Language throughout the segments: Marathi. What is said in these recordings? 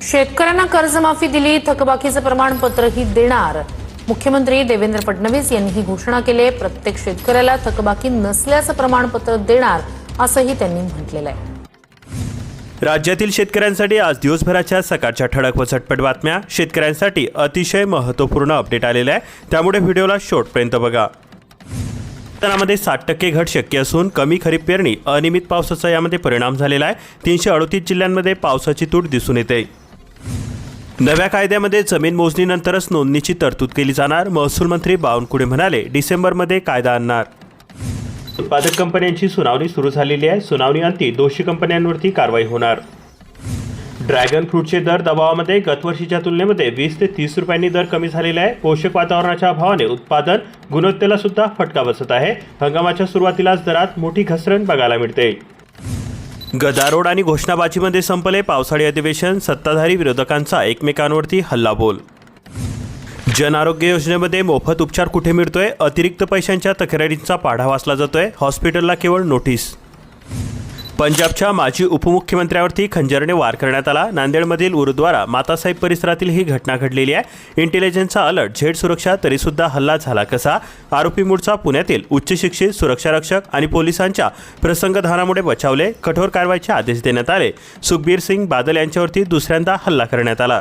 शेतकऱ्यांना कर्जमाफी दिली, थकबाकीचं प्रमाणपत्रही देणार. मुख्यमंत्री देवेंद्र फडणवीस यांनी ही घोषणा केली आहे. प्रत्येक शेतकऱ्याला थकबाकी नसल्याचं प्रमाणपत्र देणार असंही त्यांनी म्हटलेलं आहे. राज्यातील शेतकऱ्यांसाठी आज दिवसभराच्या सकाळच्या ठळक व झटपट बातम्या. शेतकऱ्यांसाठी अतिशय महत्त्वपूर्ण अपडेट आलेला आहे, त्यामुळे व्हिडिओला शेवटपर्यंत बघा. उत्पन्नामध्ये 60% घट शक्य असून कमी खरीप पेरणी, अनियमित पावसाचा यामध्ये परिणाम झालेला आहे. 338 जिल्ह्यांमध्ये पावसाची तूट दिसून येते. नव्या कायद्यामध्ये जमीन मोजणीनंतरच नोंदणीची तरतूद केली जाणार. महसूल मंत्री बावनकुळे म्हणाले, डिसेंबरमध्ये कायदा आणणार. उत्पादक कंपन्यांची सुनावणी सुरू झालेली आहे. सुनावणी अंती दोषी कंपन्यांवरती कारवाई होणार. ड्रॅगन फ्रूटचे दर दबावामध्ये गतवर्षीच्या तुलनेमध्ये 20 ते 30 रुपयांनी दर कमी झालेला आहे. पोषक वातावरणाच्या अभावाने उत्पादन गुणवत्तेला सुद्धा फटका बसत आहे. हंगामाच्या सुरुवातीलाच दरात मोठी घसरण बघायला मिळते. गदारोळ आणि घोषणाबाजीमध्ये संपले पावसाळी अधिवेशन. सत्ताधारी विरोधकांचा एकमेकांवरती हल्लाबोल. जन आरोग्य योजनेमध्ये मोफत उपचार कुठे मिळतोय? अतिरिक्त पैशांच्या तक्रारींचा पाढा वाचला जातोय. हॉस्पिटलला केवळ नोटीस. पंजाबच्या माजी उपमुख्यमंत्र्यावरती खंजरने वार करण्यात आला. नांदेडमधील गुरुद्वारा मातासाहेब परिसरातील ही घटना घडलेली आहे. इंटेलिजन्सचा अलर्ट, झेड सुरक्षा, तरीसुद्धा हल्ला झाला कसा? आरोपी मूळचा पुण्यातील उच्च शिक्षित सुरक्षारक्षक आणि पोलिसांच्या प्रसंगधानामुळे बचावले. कठोर कारवाईचे आदेश देण्यात आले. सुखबीर सिंग बादल यांच्यावरती दुसऱ्यांदा हल्ला करण्यात आला.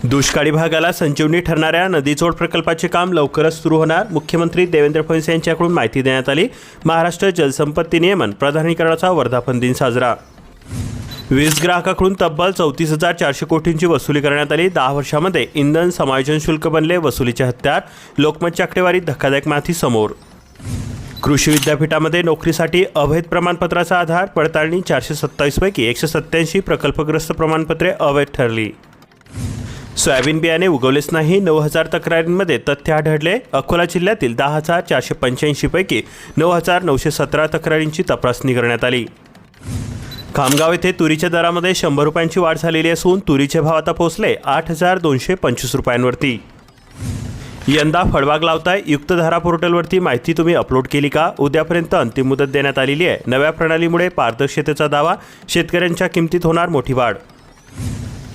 दुष्काळी भागाला संजीवनी ठरणाऱ्या नदीजोड प्रकल्पाचे काम लवकरच सुरू होणार. मुख्यमंत्री देवेंद्र फडणवीस यांच्याकडून माहिती देण्यात आली. महाराष्ट्र जलसंपत्ती नियमन प्राधिकरणाचा वर्धापन दिन साजरा. वीज ग्राहकाकडून तब्बल 34,400 कोटींची वसुली करण्यात आली. 10 वर्षांमध्ये इंधन समायोजन शुल्क बनले वसुलीचे हत्यार. लोकमतच्या आकडेवारीत धक्कादायक माहिती समोर. कृषी विद्यापीठामध्ये नोकरीसाठी अवैध प्रमाणपत्राचा आधार. पडताळणी 427 पैकी 187 प्रकल्पग्रस्त प्रमाणपत्रे अवैध ठरली. सोयाबीन बियाणे उगवलेच नाही. 9,000 तक्रारींमध्ये तथ्य आढळले. अकोला जिल्ह्यातील 10,485 पैकी 9,917 तक्रारींची तपासणी करण्यात आली. खामगाव येथे तुरीच्या दरामध्ये 100 रुपयांची वाढ झालेली असून तुरीचे भाव आता पोहोचले 8,225 रुपयांवरती. यंदा फळबाग लावताय? युक्तधारा पोर्टलवरती माहिती तुम्ही अपलोड केली का? उद्यापर्यंत अंतिम मुदत देण्यात आलेली आहे. नव्या प्रणालीमुळे पारदर्शकतेचा दावा. शेतकऱ्यांच्या किमतीत होणार मोठी वाढ.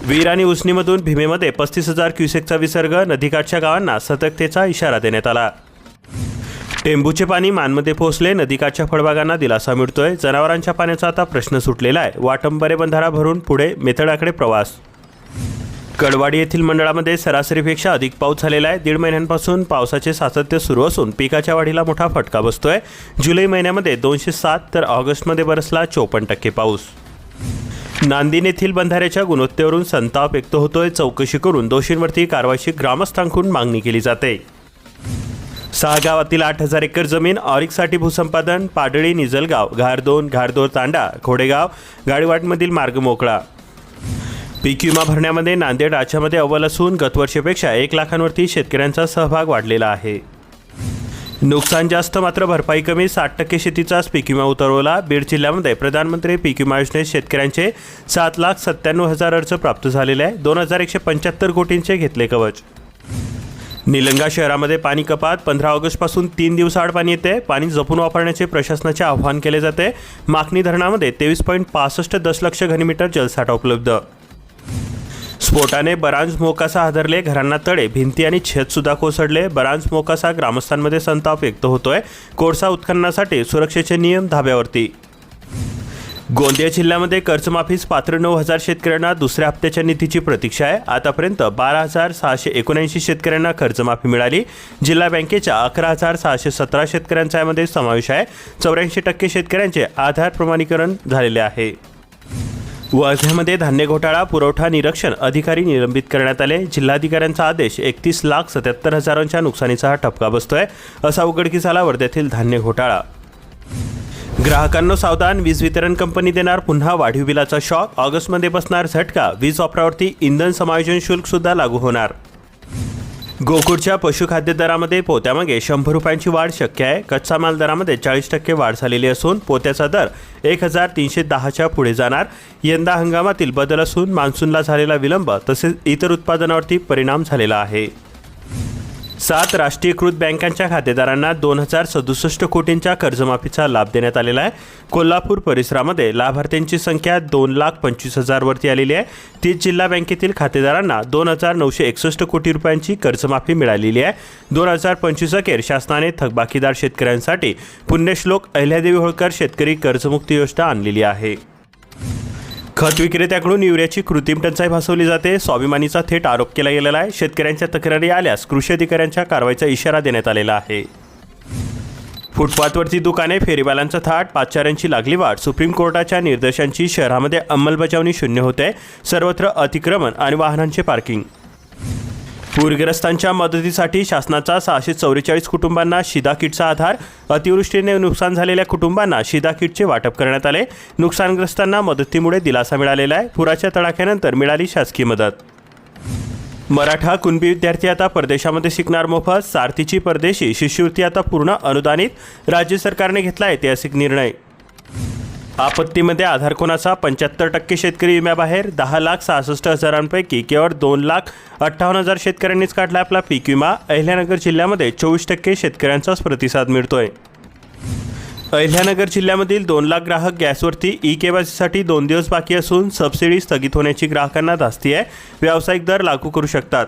वीर आणि उसनीमधून भीमेमध्ये 35,000 क्युसेकचा विसर्ग. नदीकाठच्या गावांना सतर्कतेचा इशारा देण्यात आला. टेंभूचे पाणी मानमध्ये पोहोचले. नदीकाठच्या फळबागांना दिलासा मिळतोय. जनावरांच्या पाण्याचा आता प्रश्न सुटलेला आहे. वाटंबरे बंधारा भरून पुढे मेथडाकडे प्रवास. कडवाडी येथील मंडळामध्ये सरासरीपेक्षा अधिक पाऊस झालेला आहे. 1.5 महिन्यांपासून पावसाचे सातत्य सुरू असून पिकाच्या वाढीला मोठा फटका बसतोय. जुलै महिन्यामध्ये 207 तर ऑगस्टमध्ये बरसला 54% पाऊस. नांदिन येथील बंधाऱ्याच्या गुणवत्तेवरून संताप व्यक्त होतोय. चौकशी करून दोषींवरती कारवाईची ग्रामस्थांकडून मागणी केली जाते. 6 गावातील 8,000 एकर जमीन ऑरिकसाठी भूसंपादन. पाडळी, निजलगाव, घारदोर तांडा, खोडेगाव, गाडीवाटमधील मार्ग मोकळा. पीक विमा भरण्यामध्ये नांदेड राज्यामध्ये अव्वल असून गतवर्षीपेक्षा 1 लाखांवरती शेतकऱ्यांचा सहभाग वाढलेला आहे. नुकसान जास्त मात्र भरपाई कमी. 60% शेतीचाच पीक विमा उतरवला. बीड जिल्ह्यामध्ये प्रधानमंत्री पीक विमा योजनेत शेतकऱ्यांचे 7,97,000 अर्ज प्राप्त झालेले आहे. 2,175 कोटींचे घेतले कवच. निलंगा शहरामध्ये पाणी कपात. 15 ऑगस्टपासून 3 दिवसाआड पाणी येते. पाणी जपून वापरण्याचे प्रशासनाचे आवाहन केले जाते. माकणी धरणामध्ये 23.65 दशलक्ष घनमीटर जलसाठा उपलब्ध. स्फोटाने बरांज मोकासा हादरले. घरांना तडे, भिंती आणि छत सुद्धा कोसळले. बरांज मोकासा ग्रामस्थांमध्ये संताप व्यक्त होतोय. कोळसा उत्खननासाठी सुरक्षेचे नियम धाब्यावरती. गोंदिया जिल्ह्यामध्ये कर्जमाफीस पात्र 9,000 शेतकऱ्यांना दुसऱ्या हप्त्याच्या निधीची प्रतीक्षा आहे. आतापर्यंत 12,679 शेतकऱ्यांना कर्जमाफी मिळाली. जिल्हा बँकेच्या 11,617 शेतकऱ्यांचा यामध्ये समावेश आहे. 84% शेतकऱ्यांचे आधार प्रमाणीकरण झालेले आहे. वर्ध्यामध्ये धान्य घोटाळा. पुरवठा निरीक्षण अधिकारी निलंबित करण्यात आले. जिल्हाधिकाऱ्यांचा आदेश. 31,77,000च्या नुकसानीचा हा ठपका बसतोय. असा उघडकीस आला वर्ध्यातील धान्य घोटाळा. ग्राहकांना सावधान. वीज वितरण कंपनी देणार पुन्हा वाढीव बिलाचा शॉक. ऑगस्टमध्ये बसणार झटका. वीज वापरावरती इंधन समायोजन शुल्क सुद्धा लागू होणार. गोकुळच्या पशुखाद्य दरामध्ये पोत्यामागे 100 रुपयांची वाढ शक्य आहे. कच्चा माल दरामध्ये 40% वाढ झालेली असून पोत्याचा दर 1,310च्या पुढे जाणार. यंदा हंगामातील बदल असून मान्सूनला झालेला विलंब तसेच इतर उत्पादनावरती परिणाम झालेला आहे. 7 राष्ट्रीयकृत बँकांच्या खातेदारांना 2067 कोटींच्या कर्जमाफीचा लाभ देण्यात आलेला आहे. कोल्हापूर परिसरामध्ये लाभार्थ्यांची संख्या 2,25,000 वरती आलेली आहे. 30 जिल्हा बँकेतील खातेदारांना 2,961 कोटी रुपयांची कर्जमाफी मिळालेली आहे. 2025 अखेर शासनाने थकबाकीदार शेतकऱ्यांसाठी पुण्यश्लोक अहिल्यादेवी होळकर शेतकरी कर्जमुक्ती योजना आणलेली आहे. खत विक्रेत्याकडून युरियाची कृत्रिम टंचाई भासवली जाते. स्वाभिमानीचा थेट आरोप केला गेलेला आहे. शेतकऱ्यांच्या तक्रारी आल्यास कृषी अधिकाऱ्यांच्या कारवाईचा इशारा देण्यात आलेला आहे. फुटपाथवरती दुकाने, फेरीवाल्यांचा थाट, पादचाऱ्यांची लागली वाढ. सुप्रीम कोर्टाच्या निर्देशांची शहरामध्ये अंमलबजावणी शून्य होते. सर्वत्र अतिक्रमण आणि वाहनांचे पार्किंग. पूरग्रस्तांच्या मदतीसाठी शासनाचा 644 कुटुंबांना शिधा किटचा आधार. अतिवृष्टीने नुकसान झालेल्या कुटुंबांना शिधा किटचे वाटप करण्यात आले. नुकसानग्रस्तांना मदतीमुळे दिलासा मिळालेला आहे. पुराच्या तडाख्यानंतर मिळाली शासकीय मदत. मराठा कुणबी विद्यार्थी आता परदेशामध्ये शिकणार मोफत. सारथीची परदेशी शिष्यवृत्ती आता पूर्ण अनुदानित. राज्य सरकारने घेतला ऐतिहासिक निर्णय. आपत्तीमध्ये आधार कोणाचा? 75% शेतकरी विम्याबाहेर. 10,66,000 केवळ 2,58,000 शेतकऱ्यांनीच काढला आपला पीक विमा. अहिल्यानगर जिल्ह्यामध्ये 24% शेतकऱ्यांचाच प्रतिसाद मिळतोय. अहिल्यानगर जिल्ह्यामधील 2 लाख ग्राहक गॅसवरती ई-केवायसीसाठी 2 दिवस बाकी असून सबसिडी स्थगित होण्याची ग्राहकांना धास्ती आहे. व्यावसायिक दर लागू करू शकतात.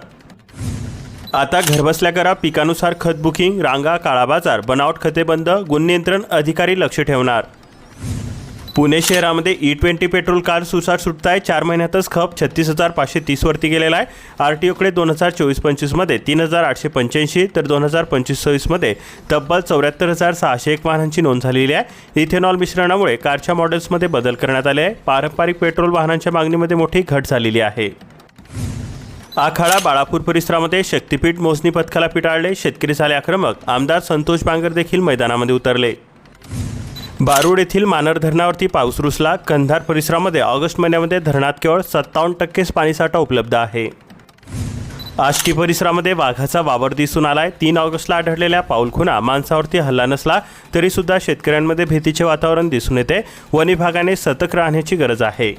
आता घरबसल्या करा पिकानुसार खत बुकिंग. रांगा, काळा बाजार, बनावट खते बंद. गुणनियंत्रण अधिकारी लक्ष ठेवणार. पुणे शहरामध्ये E20 पेट्रोल कार सुसाट सुटत आहे. 4 महिन्यातच खप 36,530 वरती गेलेला आहे. RTOकडे 2024-25 मध्ये 3,885 तर 2025-26 मध्ये तब्बल 74,601 वाहनांची नोंद झालेली आहे. इथेनॉल मिश्रणामुळे कारच्या मॉडेल्समध्ये बदल करण्यात आले आहे. पारंपरिक पेट्रोल वाहनांच्या मागणीमध्ये मोठी घट झालेली आहे. आखाडा बाळापूर परिसरामध्ये शक्तीपीठ मोजणी पथकाला पिटाळले. शेतकरी झाले आक्रमक. आमदार संतोष बांगर देखील मैदानामध्ये उतरले. बारूड येथील मानर धरणावरती पाऊस रुसला. कंधार परिसरामध्ये ऑगस्ट महिन्यामध्ये धरणात केवळ 57% पाणीसाठा उपलब्ध आहे. आष्टी परिसरामध्ये वाघाचा वावर दिसून आलाय. 3 ऑगस्टला आढळलेल्या पाऊलखुणा माणसावरती हल्ला नसला तरी सुद्धा शेतकऱ्यांमध्ये भीतीचे वातावरण दिसून येते. वन विभागाने सतर्क राहण्याची गरज आहे.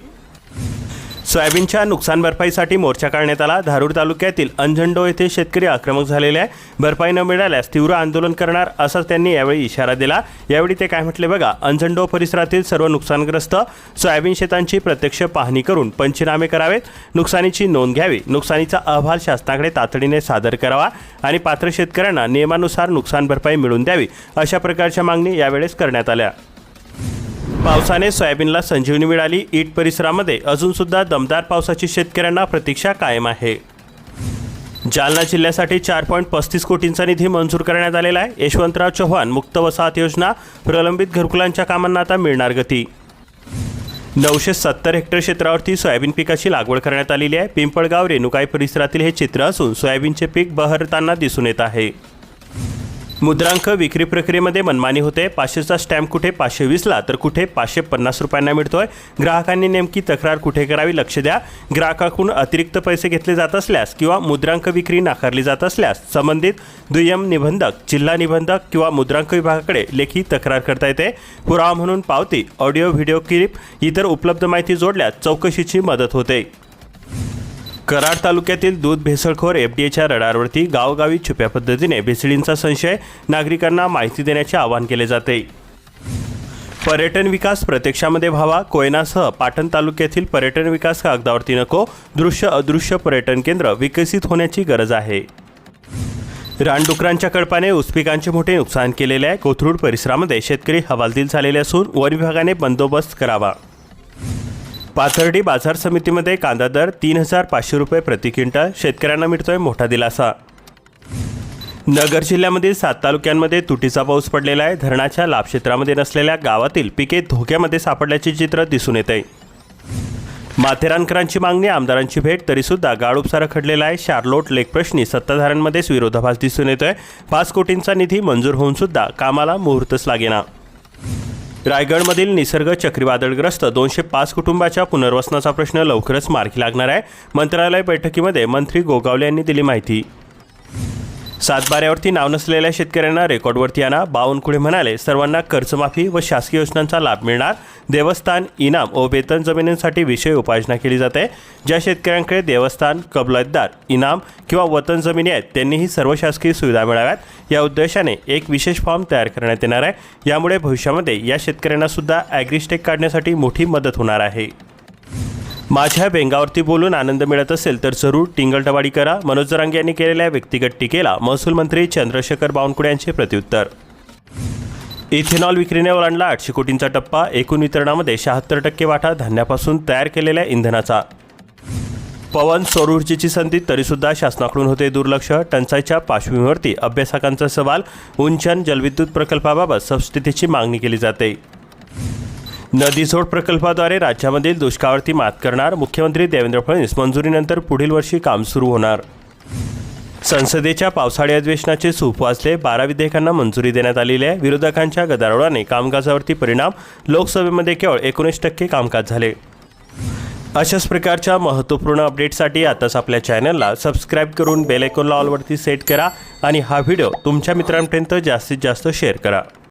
सोयाबीनच्या नुकसान भरपाईसाठी मोर्चा काढण्यात आला. धारूर तालुक्यातील अंजंडो येथे शेतकरी आक्रमक झालेले आहे. भरपाई न मिळाल्यास तीव्र आंदोलन करणार असा त्यांनी यावेळी इशारा दिला. यावेळी ते काय म्हटले बघा. अंजंडो परिसरातील सर्व नुकसानग्रस्त सोयाबीन शेतांची प्रत्यक्ष पाहणी करून पंचनामे करावेत. नुकसानीची नोंद घ्यावी. नुकसानीचा अहवाल शासनाकडे तातडीने सादर करावा आणि पात्र शेतकऱ्यांना नियमानुसार नुकसान भरपाई मिळवून द्यावी अशा प्रकारच्या मागणी यावेळेस करण्यात आल्या. पावसाने सोयाबीनला संजीवनी मिळाली. ईट परिसरामध्ये अजूनसुद्धा दमदार पावसाची शेतकऱ्यांना प्रतीक्षा कायम आहे. जालना जिल्ह्यासाठी 4.35 कोटींचा निधी मंजूर करण्यात आलेला आहे. यशवंतराव चव्हाण मुक्त वसाहत योजना. प्रलंबित घरकुलांच्या कामांना आता मिळणार गती. 970 हेक्टर क्षेत्रावरती सोयाबीन पिकाची लागवड करण्यात आलेली आहे. पिंपळगाव रेणुकाई परिसरातील हे चित्र असून सोयाबीनचे पीक बहरताना दिसून येत आहे. मुद्रांक विक्री प्रक्रियेमध्ये मनमानी होते. 500चा स्टॅम्प कुठे 520ला तर कुठे 550 रुपयांना मिळतोय. ग्राहकांनी नेमकी तक्रार कुठे करावी लक्ष द्या. ग्राहकाकडून अतिरिक्त पैसे घेतले जात असल्यास किंवा मुद्रांक विक्री नाकारली जात असल्यास संबंधित दुय्यम निबंधक, जिल्हा निबंधक किंवा मुद्रांक विभागाकडे लेखी तक्रार करता येते. पुरावा म्हणून पावती, ऑडिओ, व्हिडिओ क्लिप, इतर उपलब्ध माहिती जोडल्यास चौकशीची मदत होते. कराड तालुक्यातील दूध भेसळखोर FDAच्या रडारवरती गावोगावी छुप्या पद्धतीने भेसळींचा संशय. नागरिकांना माहिती देण्याचे आवाहन केले जाते. पर्यटन विकास प्रत्यक्षामध्ये व्हावा. कोयनासह पाटण तालुक्यातील पर्यटन विकास कागदावरती नको. दृश्य अदृश्य पर्यटन केंद्र विकसित होण्याची गरज आहे. रानडुकरांच्या कळपाने ऊस पिकांचे मोठे नुकसान केलेले आहे. कोथरूड परिसरामध्ये शेतकरी हवालदिल झालेले असून वन विभागाने बंदोबस्त करावा. पाथर्डी बाजार समितीमध्ये कांदा दर 3,500 रुपये प्रति क्विंटल. शेतकऱ्यांना मिळतोय मोठा दिलासा. नगर जिल्ह्यामधील 7 तालुक्यांमध्ये तुटीचा पाऊस पडलेला आहे. धरणाच्या लाभक्षेत्रामध्ये नसलेल्या गावातील पिके धोक्यामध्ये सापडल्याचे चित्र दिसून येत आहे. माथेरानकरांची मागणी, आमदारांची भेट, तरीसुद्धा गाडूपसा रखडलेला आहे. शार्लोट लेक प्रश्नी सत्ताधाऱ्यांमध्येच विरोधाभास दिसून येतोय. 5 कोटींचा निधी मंजूर होऊन सुद्धा कामाला मुहूर्तच लागेना. रायगडमधील निसर्ग चक्रीवादळग्रस्त 205 कुटुंबाच्या पुनर्वसनाचा प्रश्न लवकरच मार्गी लागणार आहे. मंत्रालय बैठकीमध्ये मंत्री गोगावले यांनी दिली माहिती. सातबाऱ्यावरती नाव नसलेल्या शेतकऱ्यांना रेकॉर्डवरती आणा. बावनकुळे म्हणाले, सर्वांना कर्जमाफी व शासकीय योजनांचा लाभ मिळणार. देवस्थान, इनाम व वेतन जमिनींसाठी विषय उपाययोजना केली जाते. ज्या शेतकऱ्यांकडे देवस्थान, कबलातदार, इनाम किंवा वतन जमिनी आहेत त्यांनीही सर्व शासकीय सुविधा मिळाव्यात या उद्देशाने एक विशेष फॉर्म तयार करण्यात येणार आहे. यामुळे भविष्यामध्ये या शेतकऱ्यांना सुद्धा ॲग्रिस्टेक काढण्यासाठी मोठी मदत होणार आहे. माझ्या बेंगावरती बोलून आनंद मिळत असेल तर जरूर टिंगलटवाडी करा. मनोज जरांगे यांनी केलेल्या व्यक्तिगत टीकेला महसूल मंत्री चंद्रशेखर बावनकुळे यांचे प्रत्युत्तर. इथेनॉल विक्रीने ओलांडला 800 कोटींचा टप्पा. एकूण वितरणामध्ये 76% वाटा धान्यापासून तयार केलेल्या इंधनाचा. पवन सौर ऊर्जेची संधी तरीसुद्धा शासनाकडून होते दुर्लक्ष. टंचाईच्या पार्श्वभूमीवरती अभ्यासकांचा सवाल. उंचन जलविद्युत प्रकल्पाबाबत सबस्थितीची मागणी केली जाते. नदीजोड प्रकल्पाद्वारे राज्यामधील दुष्काळावरती मात करणार. मुख्यमंत्री देवेंद्र फडणवीस. मंजुरीनंतर पुढील वर्षी काम सुरू होणार. संसदेच्या पावसाळी अधिवेशनाचे सूप वाजले. 12 विधेयकांना मंजुरी देण्यात आलेली आहे. विरोधकांच्या गदारोळाने कामकाजावरती परिणाम. लोकसभेमध्ये केवळ 19% कामकाज झाले. अशाच प्रकारच्या महत्त्वपूर्ण अपडेटसाठी आताच आपल्या चॅनलला सबस्क्राईब करून बेल आयकॉनला ऑलवरती सेट करा आणि हा व्हिडिओ तुमच्या मित्रांपर्यंत जास्तीत जास्त शेअर करा.